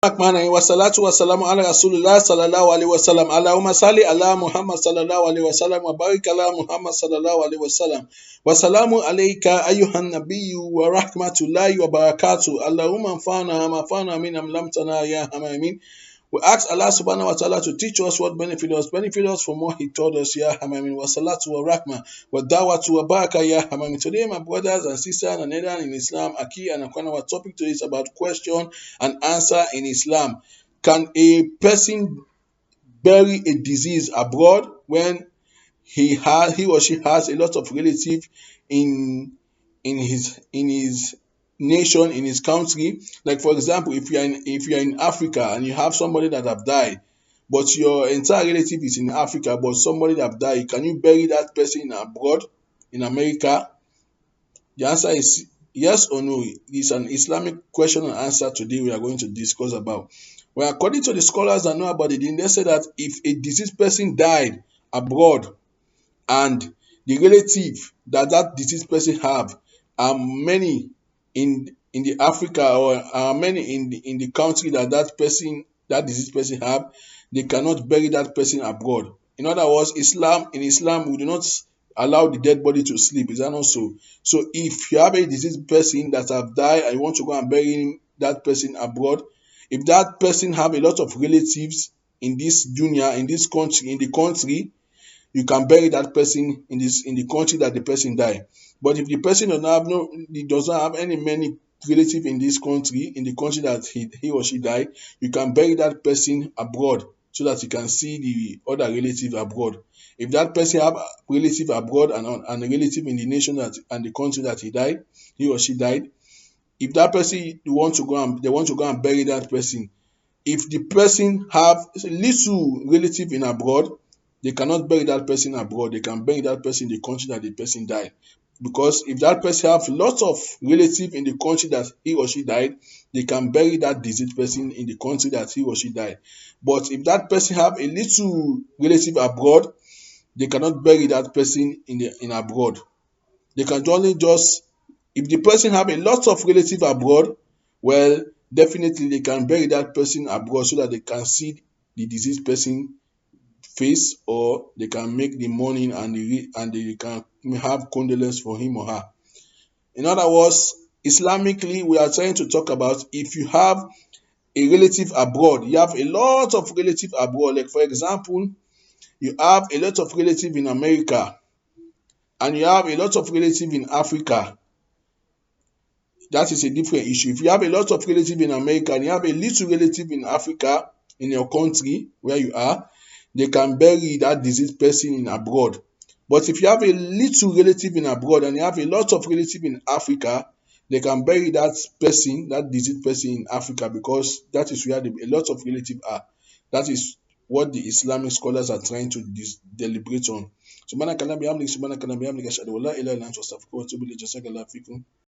Rahmani wa salatu wa salamu ala Rasulullah sallallahu alaihi wasallam. Allahumma salli ala Muhammad sallallahu alaihi wasallam wa barik ala Muhammad sallallahu alaihi wasallam. Wa salamu alayka ayyuhan nabiyyu wa rahmatullahi wa barakatuh. Allahumma anfa'na ma fa'na min amlamtana ya hamamin. We ask Allah subhanahu wa ta'ala to teach us what benefit us from what He taught us, Ya Hamamin. Wa salatu wa rahma, wa dawah wa baraka, Ya Hamamin. Today, my brothers and sisters and Nigerians in Islam, Aki and Akwana, our topic today is about question and answer in Islam. Can a person bury a disease abroad when he or she has a lot of relatives in his nation, in his country? Like for example, if you're in Africa and you have somebody that have died, but your entire relative is in Africa, but somebody that have died, can you bury that person abroad, in America? The answer is yes or no. It's an Islamic question and answer today we are going to discuss about. Well, according to the scholars that know about it, they say that if a deceased person died abroad and the relative that deceased person have are many in the Africa, or are many in the country that deceased person have, they cannot bury that person abroad. In other words, in Islam we do not allow the dead body to sleep. Is that not so? So if you have a deceased person that have died and you want to go and bury that person abroad, if that person have a lot of relatives in this dunya, in this country, in the country, you can bury that person in the country that the person died. But if the person does not have any many relative in this country, in the country that he or she died, you can bury that person abroad so that you can see the other relative abroad. If that person have a relative abroad and a relative in the nation and the country that he or she died, if that person they want to go and bury that person, if the person have little relative in abroad, they cannot bury that person abroad. They can bury that person in the country that the person died. Because if that person have lots of relative in the country that he or she died, they can bury that deceased person in the country that he or she died. But if that person have a little relative abroad, they cannot bury that person in abroad. They can only just, if the person have a lot of relative abroad, well, definitely they can bury that person abroad so that they can see the deceased person face, or they can make the mourning and they can have condolence for him or her. In other words, Islamically, we are trying to talk about if you have a relative abroad, you have a lot of relative abroad. Like for example, you have a lot of relative in America and you have a lot of relative in Africa. That is a different issue. If you have a lot of relative in America and you have a little relative in Africa, in your country where you are, they can bury that deceased person in abroad. But if you have a little relative in abroad and you have a lot of relative in Africa, they can bury that person, that deceased person in Africa, because that is where a lot of relatives are. That is what the Islamic scholars are trying to deliberate on. Subhanaka Allahumma bihamdika, subhanaka Allahumma bihamdika, ashhadu an la ilaha illa anta astaghfiruka wa atubu ilayk. Jazakallahu fikum.